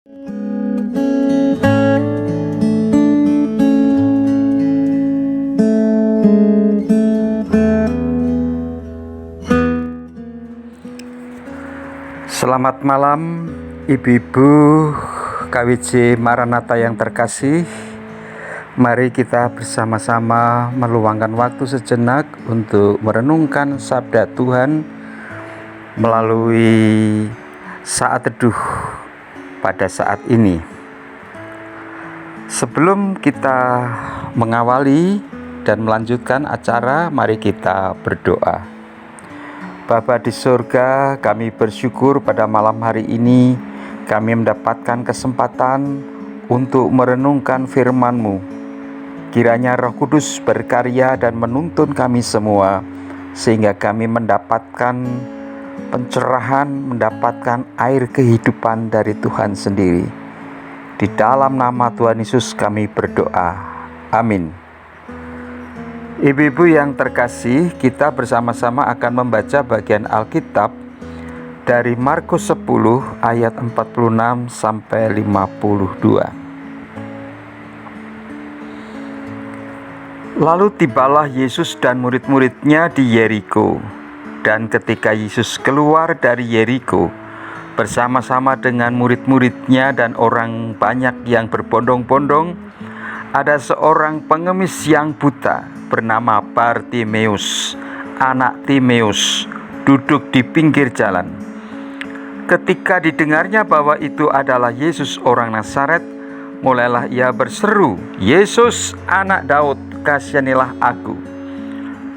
Selamat malam ibu-ibu KWJ Maranatha yang terkasih. Mari kita bersama-sama meluangkan waktu sejenak untuk merenungkan sabda Tuhan melalui saat teduh pada saat ini. Sebelum kita mengawali dan melanjutkan acara, mari kita berdoa. Bapa di surga, kami bersyukur pada malam hari ini kami mendapatkan kesempatan untuk merenungkan firman-Mu. Kiranya Roh Kudus berkarya dan menuntun kami semua, sehingga kami mendapatkan pencerahan, mendapatkan air kehidupan dari Tuhan sendiri. Di dalam nama Tuhan Yesus kami berdoa. Amin. Ibu-ibu yang terkasih, kita bersama-sama akan membaca bagian Alkitab dari Markus 10 ayat 46 sampai 52. Lalu tibalah Yesus dan murid-muridnya di Yeriko. Dan ketika Yesus keluar dari Yeriko bersama-sama dengan murid-muridnya dan orang banyak yang berbondong-bondong, ada seorang pengemis yang buta bernama Bartimeus, anak Timeus, duduk di pinggir jalan. Ketika didengarnya bahwa itu adalah Yesus orang Nazaret, mulailah ia berseru, "Yesus, anak Daud, kasihanilah aku."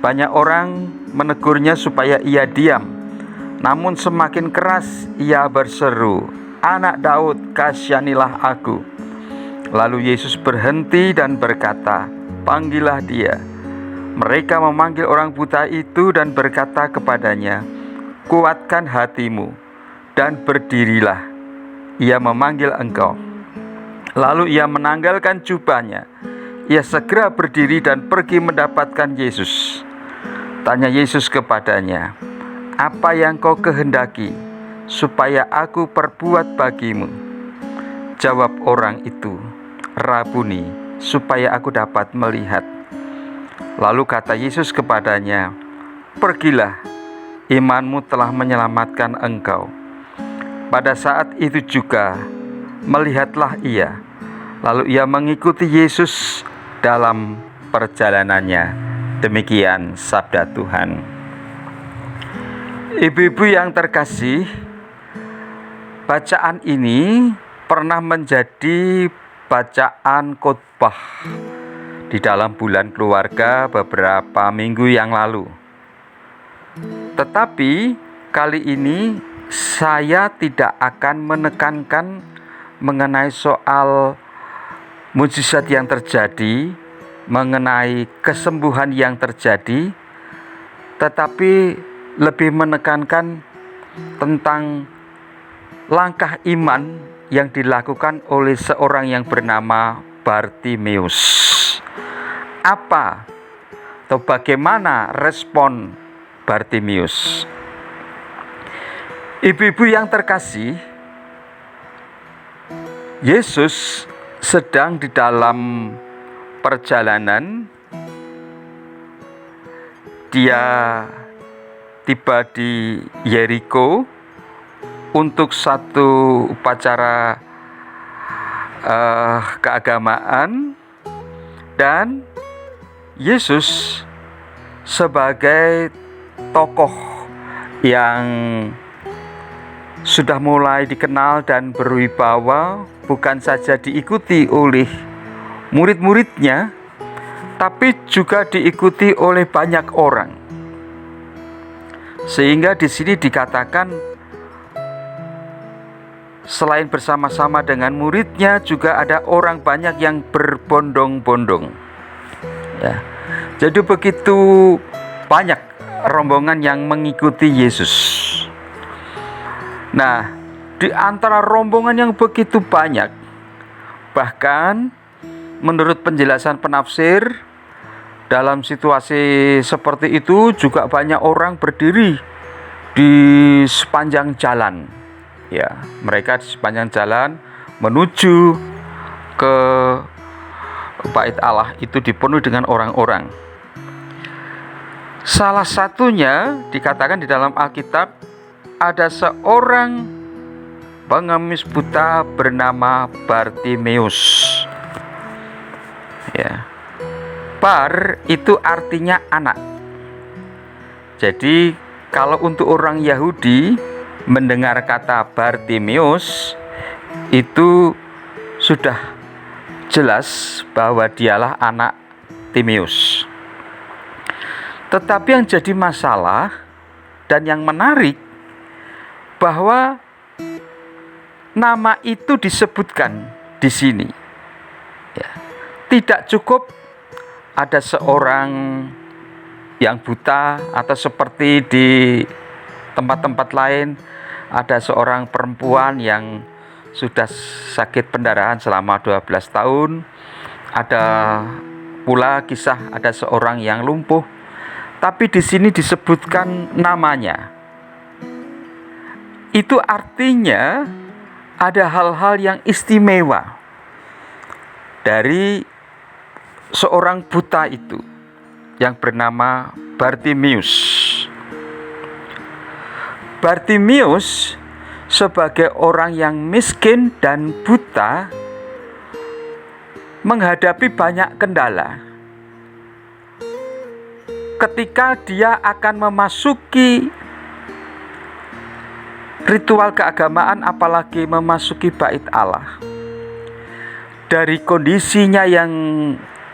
Banyak orang menegurnya supaya ia diam, namun semakin keras ia berseru, "Anak Daud, kasihanilah aku." Lalu Yesus berhenti dan berkata, "Panggillah dia." Mereka memanggil orang buta itu dan berkata kepadanya, "Kuatkan hatimu dan berdirilah. Ia memanggil engkau." Lalu ia menanggalkan jubahnya. Ia segera berdiri dan pergi mendapatkan Yesus. Tanya Yesus kepadanya, "Apa yang kau kehendaki supaya aku perbuat bagimu?" Jawab orang itu, "Rabuni, supaya aku dapat melihat." Lalu kata Yesus kepadanya, "Pergilah, imanmu telah menyelamatkan engkau." Pada saat itu juga melihatlah ia. Lalu ia mengikuti Yesus dalam perjalanannya. Demikian sabda Tuhan. Ibu-ibu yang terkasih, bacaan ini pernah menjadi bacaan khotbah di dalam bulan keluarga beberapa minggu yang lalu. Tetapi kali ini saya tidak akan menekankan mengenai soal mujizat yang terjadi, mengenai kesembuhan yang terjadi, tetapi lebih menekankan tentang langkah iman yang dilakukan oleh seorang yang bernama Bartimeus. Apa atau bagaimana respon Bartimeus? Ibu-ibu yang terkasih, Yesus sedang di dalam perjalanan. Dia tiba di Yeriko untuk satu upacara keagamaan, dan Yesus sebagai tokoh yang sudah mulai dikenal dan berwibawa, bukan saja diikuti oleh murid-muridnya, tapi juga diikuti oleh banyak orang. Sehingga di sini dikatakan selain bersama-sama dengan muridnya, juga ada orang banyak yang berbondong-bondong. Ya. Jadi begitu banyak rombongan yang mengikuti Yesus. Nah, di antara rombongan yang begitu banyak, bahkan menurut penjelasan penafsir, dalam situasi seperti itu juga banyak orang berdiri di sepanjang jalan. Ya, mereka di sepanjang jalan menuju ke bait Allah itu dipenuhi dengan orang-orang. Salah satunya dikatakan di dalam Alkitab, ada seorang pengemis buta bernama Bartimeus. Ya. Bar itu artinya anak. Jadi kalau untuk orang Yahudi mendengar kata Bartimeus itu sudah jelas bahwa dialah anak Timeus. Tetapi yang jadi masalah dan yang menarik bahwa nama itu disebutkan di sini. Ya. Tidak cukup ada seorang yang buta, atau seperti di tempat-tempat lain ada seorang perempuan yang sudah sakit pendarahan selama 12 tahun. Ada pula kisah ada seorang yang lumpuh. Tapi di sini disebutkan namanya. Itu artinya ada hal-hal yang istimewa dari seorang buta itu yang bernama Bartimeus. Bartimeus sebagai orang yang miskin dan buta menghadapi banyak kendala ketika dia akan memasuki ritual keagamaan, apalagi memasuki bait Allah. Dari kondisinya yang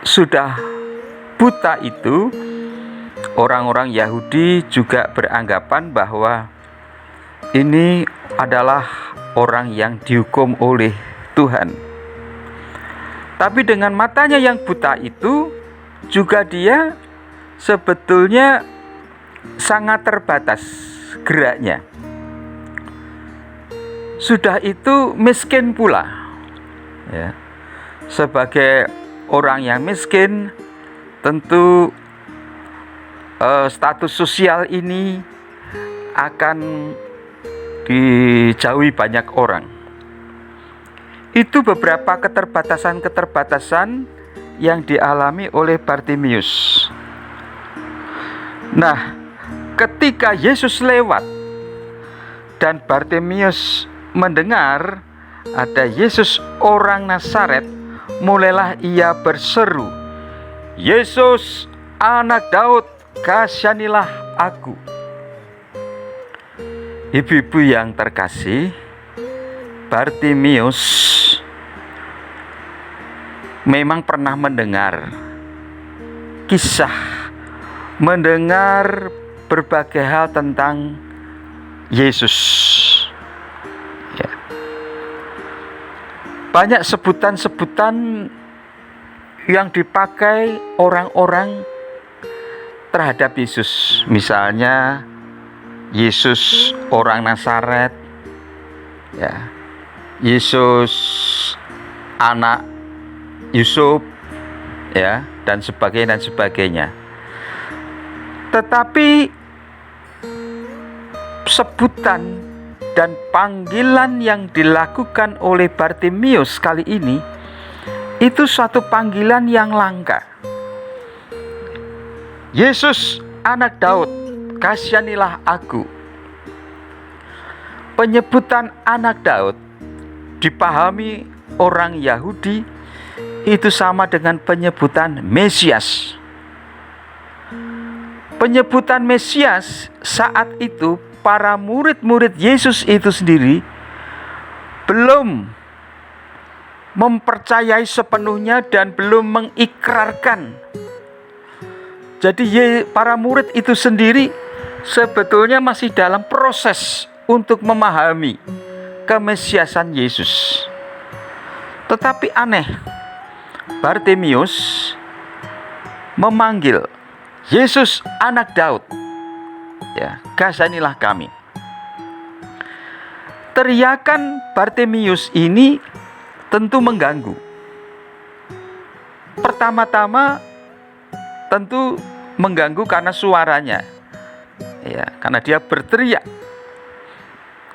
sudah buta itu, orang-orang Yahudi juga beranggapan bahwa ini adalah orang yang dihukum oleh Tuhan. Tapi dengan matanya yang buta itu juga dia sebetulnya sangat terbatas geraknya. Sudah itu miskin pula. Ya. Sebagai orang yang miskin, tentu status sosial ini akan dijauhi banyak orang. Itu beberapa keterbatasan-keterbatasan yang dialami oleh Bartimeus. Nah, ketika Yesus lewat dan Bartimeus mendengar ada Yesus orang Nazaret, mulailah ia berseru, "Yesus, anak Daud, kasihanilah aku." Ibu-ibu yang terkasih, Bartimeus memang pernah mendengar kisah, mendengar berbagai hal tentang Yesus. Ya. Banyak sebutan-sebutan yang dipakai orang-orang terhadap Yesus. Misalnya Yesus orang Nazaret, ya. Yesus anak Yusuf, ya, dan sebagainya. Tetapi sebutan dan panggilan yang dilakukan oleh Bartimeus kali ini itu suatu panggilan yang langka. Yesus anak Daud, kasihanilah aku. Penyebutan anak Daud dipahami orang Yahudi itu sama dengan penyebutan Mesias. Penyebutan Mesias saat itu para murid-murid Yesus itu sendiri belum mempercayai sepenuhnya dan belum mengikrarkan. Jadi para murid itu sendiri sebetulnya masih dalam proses untuk memahami kemesiasan Yesus. Tetapi aneh, Bartimeus memanggil, "Yesus anak Daud, ya, kasihanilah kami." Teriakan Bartimeus ini tentu mengganggu. Pertama-tama tentu mengganggu karena suaranya, ya, karena dia berteriak.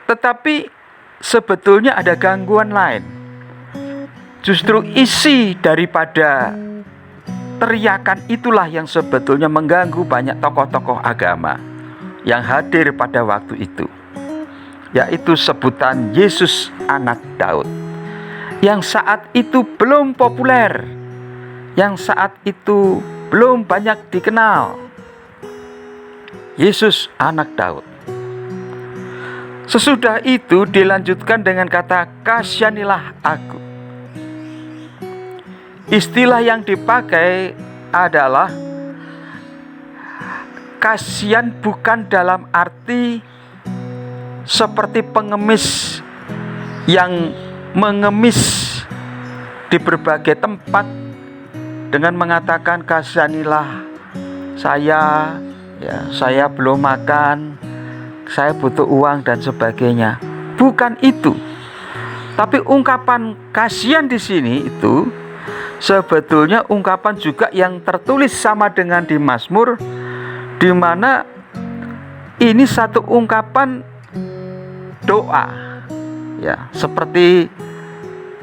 Tetapi sebetulnya ada gangguan lain. Justru isi daripada teriakan itulah yang sebetulnya mengganggu banyak tokoh-tokoh agama yang hadir pada waktu itu, yaitu sebutan Yesus anak Daud, yang saat itu belum populer, yang saat itu belum banyak dikenal. Yesus anak Daud. Sesudah itu dilanjutkan dengan kata kasihanilah aku. Istilah yang dipakai adalah kasihan bukan dalam arti seperti pengemis yang mengemis di berbagai tempat dengan mengatakan kasihanilah saya, saya belum makan, saya butuh uang dan sebagainya. Bukan itu. Tapi ungkapan kasihan di sini itu sebetulnya ungkapan juga yang tertulis sama dengan di Mazmur, di mana ini satu ungkapan doa. Ya, seperti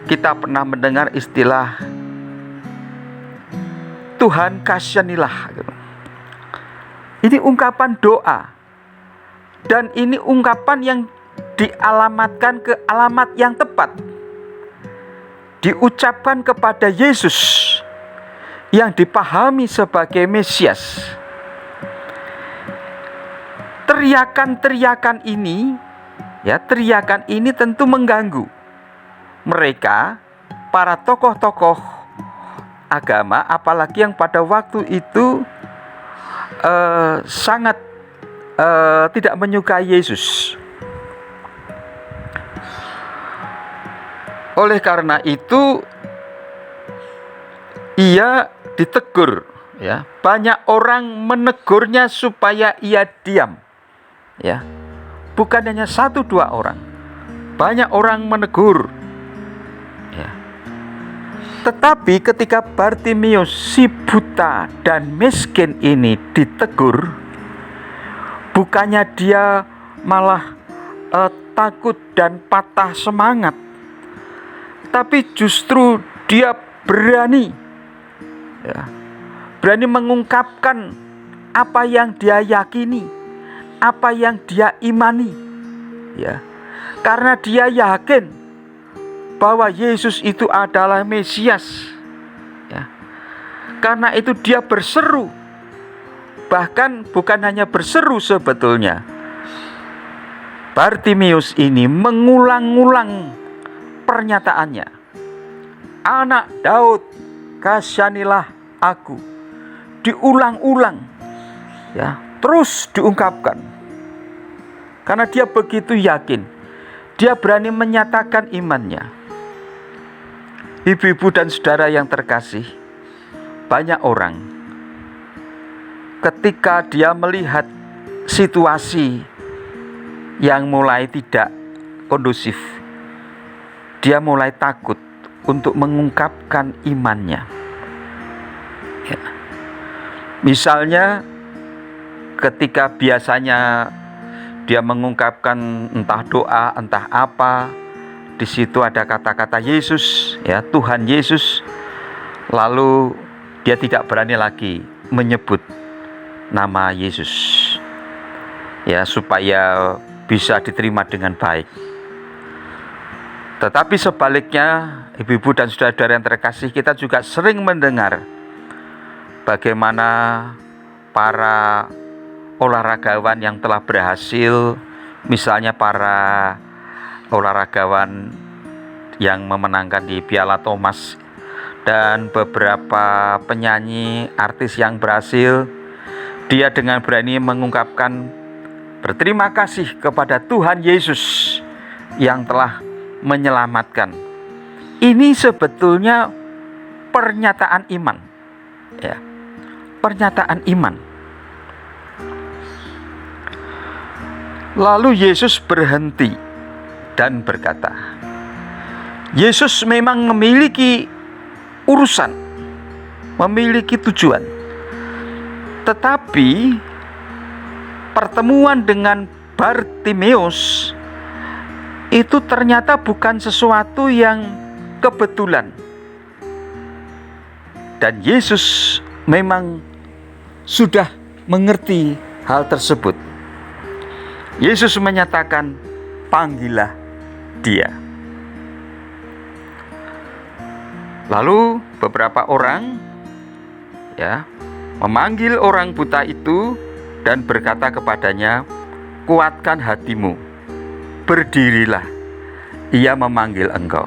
kita pernah mendengar istilah Tuhan kasihanilah. Ini ungkapan doa. Dan ini ungkapan yang dialamatkan ke alamat yang tepat. Diucapkan kepada Yesus yang dipahami sebagai Mesias. Teriakan ini tentu mengganggu mereka, para tokoh-tokoh agama, apalagi yang pada waktu itu sangat tidak menyukai Yesus. Oleh karena itu ia ditegur, ya. Banyak orang menegurnya supaya ia diam, ya. Bukan hanya 1-2 orang, banyak orang menegur, ya. Tetapi ketika Bartimeus si buta dan miskin ini ditegur, bukannya dia malah takut dan patah semangat, tapi justru dia berani, ya, berani mengungkapkan apa yang dia yakini, apa yang dia imani, ya, karena dia yakin bahwa Yesus itu adalah Mesias, ya. Karena itu dia berseru, bahkan bukan hanya berseru sebetulnya. Bartimeus ini mengulang-ulang pernyataannya. Anak Daud, kasihanilah aku. Diulang-ulang, ya, terus diungkapkan. Karena dia begitu yakin, dia berani menyatakan imannya. Ibu-ibu dan saudara yang terkasih, banyak orang ketika dia melihat situasi yang mulai tidak kondusif, dia mulai takut untuk mengungkapkan imannya, ya. Misalnya ketika biasanya dia mengungkapkan entah doa, entah apa, di situ ada kata-kata Yesus, ya, Tuhan Yesus, lalu dia tidak berani lagi menyebut nama Yesus, ya, supaya bisa diterima dengan baik. Tetapi sebaliknya, ibu-ibu dan saudara-saudara yang terkasih, kita juga sering mendengar bagaimana para olahragawan yang telah berhasil, misalnya para olahragawan yang memenangkan di Piala Thomas dan beberapa penyanyi artis yang berhasil, dia dengan berani mengungkapkan berterima kasih kepada Tuhan Yesus yang telah menyelamatkan. Ini sebetulnya pernyataan iman, ya, pernyataan iman. Lalu Yesus berhenti dan berkata, Yesus memang memiliki urusan, memiliki tujuan. Tetapi pertemuan dengan Bartimeus itu ternyata bukan sesuatu yang kebetulan, Dan Yesus memang sudah mengerti hal tersebut. Yesus menyatakan, panggillah dia. Lalu beberapa orang memanggil orang buta itu dan berkata kepadanya, kuatkan hatimu, berdirilah, ia memanggil engkau.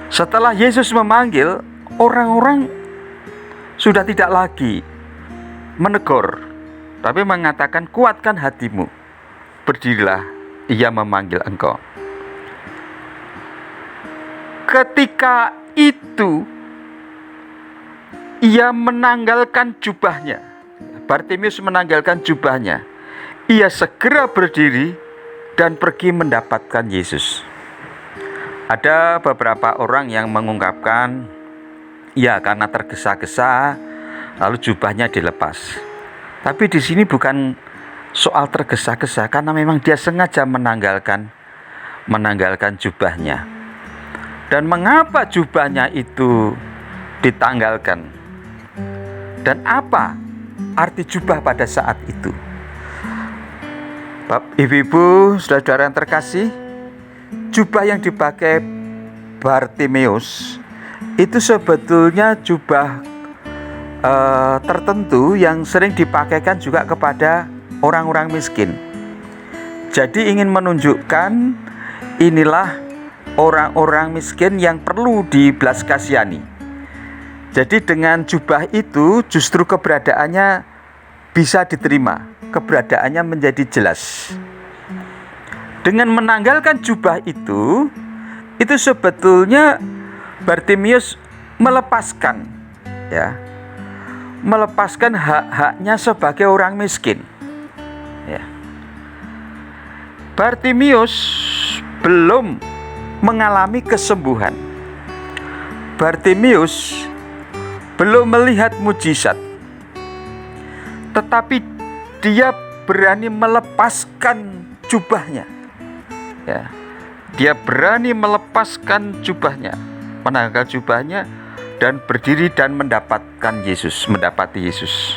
Setelah Yesus memanggil, orang-orang sudah tidak lagi menegur, tapi mengatakan, kuatkan hatimu, berdirilah, ia memanggil engkau. Ketika itu ia menanggalkan jubahnya. Bartimius menanggalkan jubahnya. Ia segera berdiri dan pergi mendapatkan Yesus. Ada beberapa orang yang mengungkapkan, ya karena tergesa-gesa lalu jubahnya dilepas. Tapi di sini bukan soal tergesa-gesa, karena memang dia sengaja menanggalkan jubahnya. Dan mengapa jubahnya itu ditanggalkan? Dan apa arti jubah pada saat itu? Ibu-ibu, saudara-saudara yang terkasih, jubah yang dipakai Bartimius itu sebetulnya jubah tertentu yang sering dipakaikan juga kepada orang-orang miskin. Jadi ingin menunjukkan inilah orang-orang miskin yang perlu dibelas kasihani. Jadi dengan jubah itu justru keberadaannya bisa diterima, keberadaannya menjadi jelas. Dengan menanggalkan jubah itu sebetulnya Bartimius melepaskan hak-haknya sebagai orang miskin. Bartimius belum mengalami kesembuhan. Bartimius belum melihat mujizat, tetapi dia berani melepaskan jubahnya. Dia berani melepaskan jubahnya, menanggalkan jubahnya, dan berdiri dan mendapati Yesus.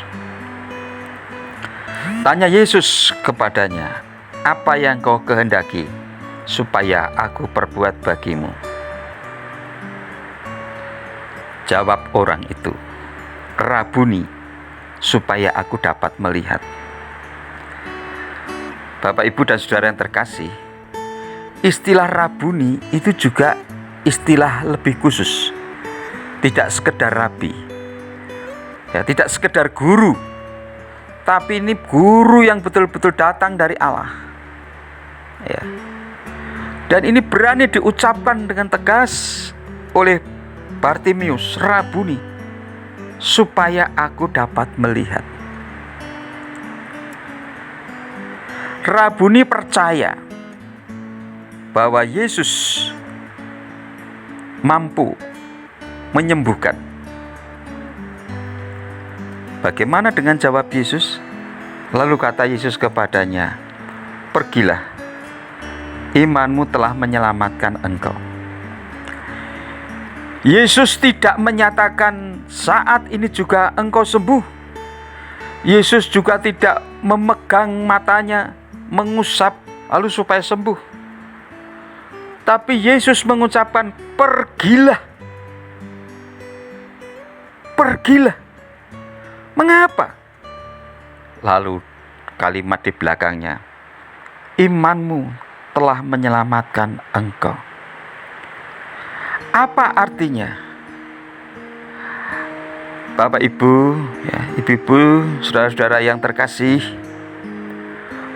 Tanya Yesus kepadanya, apa yang kau kehendaki supaya aku perbuat bagimu? Jawab orang itu, Rabuni, supaya aku dapat melihat. Bapak, Ibu, dan saudara yang terkasih, istilah Rabuni itu juga istilah lebih khusus. Tidak sekedar rabi, tidak sekedar guru, tapi ini guru yang betul-betul datang dari Allah. Dan ini berani diucapkan dengan tegas oleh Bartimius, Rabuni, supaya aku dapat melihat. Rabuni percaya bahwa Yesus mampu menyembuhkan. Bagaimana dengan jawab Yesus? Lalu kata Yesus kepadanya, pergilah, imanmu telah menyelamatkan engkau. Yesus tidak menyatakan saat ini juga engkau sembuh. Yesus juga tidak memegang matanya, mengusap lalu supaya sembuh. Tapi Yesus mengucapkan, pergilah. Pergilah. Mengapa? Lalu kalimat di belakangnya, imanmu telah menyelamatkan engkau. Apa artinya? Bapak, Ibu, ibu-ibu, saudara-saudara yang terkasih,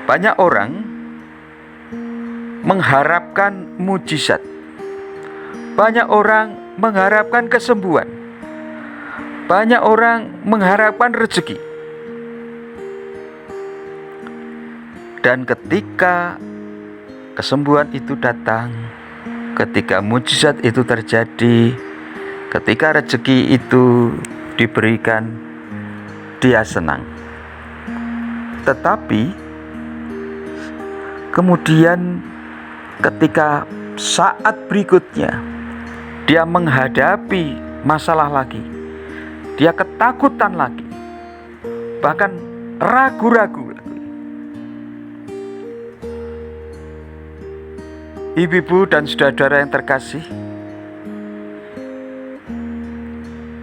banyak orang mengharapkan mujizat. Banyak orang mengharapkan kesembuhan. Banyak orang mengharapkan rezeki. Dan ketika kesembuhan itu datang, ketika mujizat itu terjadi, ketika rezeki itu diberikan, dia senang. Tetapi kemudian ketika saat berikutnya dia menghadapi masalah lagi, dia ketakutan lagi, bahkan ragu-ragu. Ibu-ibu dan saudara-saudara yang terkasih,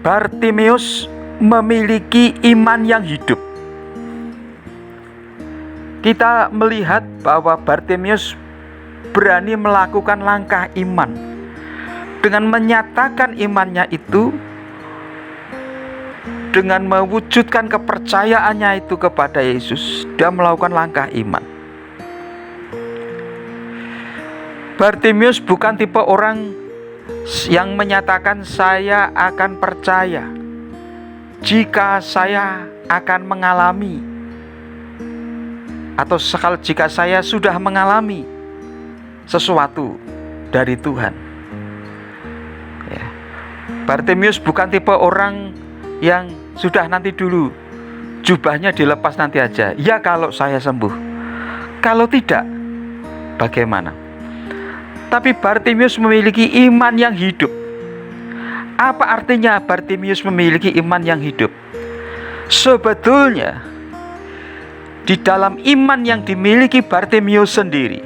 Bartimeus memiliki iman yang hidup. Kita melihat bahwa Bartimeus berani melakukan langkah iman. Dengan menyatakan imannya itu, dengan mewujudkan kepercayaannya itu kepada Yesus, dia melakukan langkah iman. Bartimeus bukan tipe orang yang menyatakan saya akan percaya jika saya akan mengalami, atau jika saya sudah mengalami sesuatu dari Tuhan. Ya. Bartimeus bukan tipe orang yang sudah nanti dulu, jubahnya dilepas nanti aja. Ya kalau saya sembuh. Kalau tidak, bagaimana? Tapi Bartimeus memiliki iman yang hidup. Apa artinya Bartimeus memiliki iman yang hidup? Sebetulnya di dalam iman yang dimiliki Bartimeus sendiri,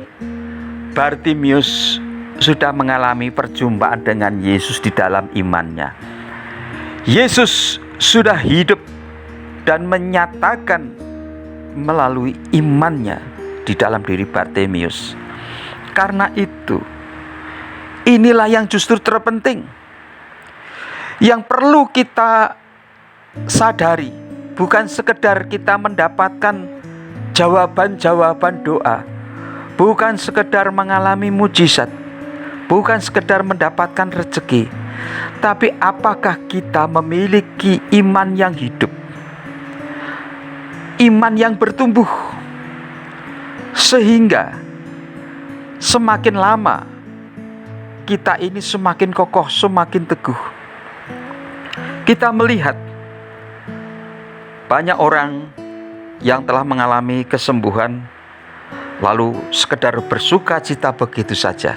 Bartimeus sudah mengalami perjumpaan dengan Yesus di dalam imannya. Yesus sudah hidup dan menyatakan melalui imannya di dalam diri Bartimeus. Karena itu, inilah yang justru terpenting, yang perlu kita sadari. Bukan sekedar kita mendapatkan jawaban-jawaban doa, bukan sekedar mengalami mujizat, bukan sekedar mendapatkan rezeki, tapi apakah kita memiliki iman yang hidup, iman yang bertumbuh, sehingga semakin lama kita ini semakin kokoh, semakin teguh. Kita melihat banyak orang yang telah mengalami kesembuhan lalu sekedar bersuka cita begitu saja.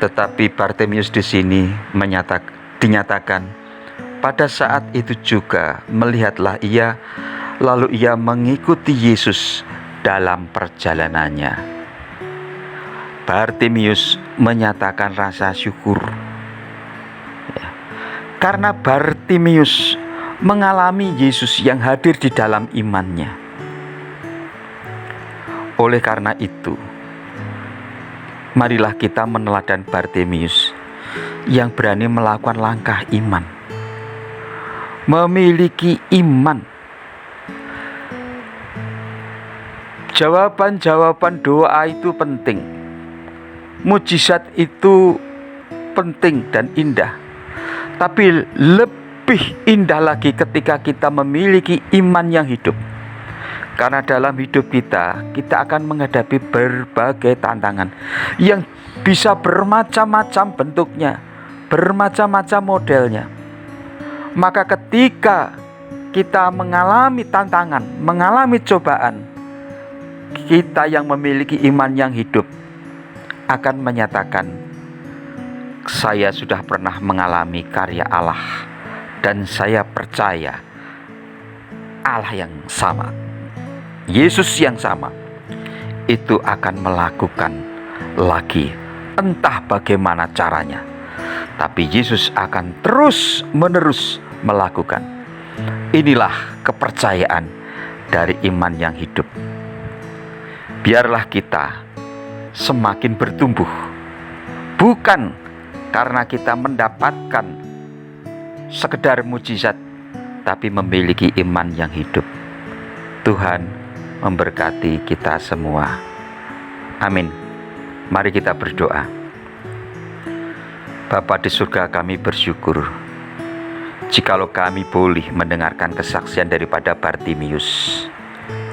Tetapi Bartimeus di sini dinyatakan pada saat itu juga melihatlah ia, lalu ia mengikuti Yesus dalam perjalanannya. Bartimeus menyatakan rasa syukur, ya, karena Bartimeus mengalami Yesus yang hadir di dalam imannya. Oleh karena itu, marilah kita meneladan Bartimeus yang berani melakukan langkah iman, memiliki iman. Jawaban-jawaban doa itu penting. Mujizat itu penting dan indah. Tapi lebih indah lagi ketika kita memiliki iman yang hidup. Karena dalam hidup kita akan menghadapi berbagai tantangan yang bisa bermacam-macam bentuknya, bermacam-macam modelnya. Maka ketika kita mengalami tantangan, mengalami cobaan, kita yang memiliki iman yang hidup akan menyatakan, saya sudah pernah mengalami karya Allah dan saya percaya Allah yang sama, Yesus yang sama, itu akan melakukan lagi, entah bagaimana caranya, tapi Yesus akan terus menerus melakukan. Inilah kepercayaan dari iman yang hidup. Biarlah kita semakin bertumbuh, bukan karena kita mendapatkan sekedar mujizat, tapi memiliki iman yang hidup. Tuhan memberkati kita semua. Amin. Mari kita berdoa. Bapa di surga, kami bersyukur jikalau kami boleh mendengarkan kesaksian daripada Bartimeus.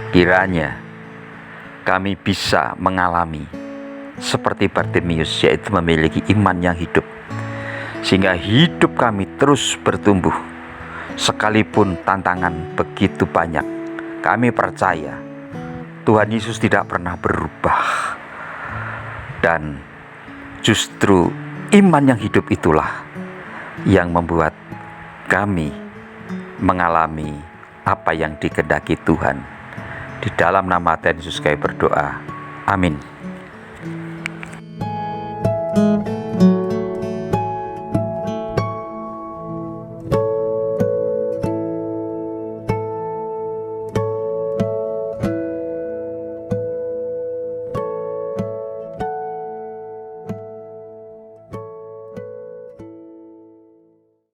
Kiranya kami bisa mengalami seperti Bartimeus, yaitu memiliki iman yang hidup, sehingga hidup kami terus bertumbuh. Sekalipun tantangan begitu banyak, kami percaya Tuhan Yesus tidak pernah berubah. Dan justru iman yang hidup itulah yang membuat kami mengalami apa yang dikehendaki Tuhan. Di dalam nama Tuhan Yesus kami berdoa. Amin.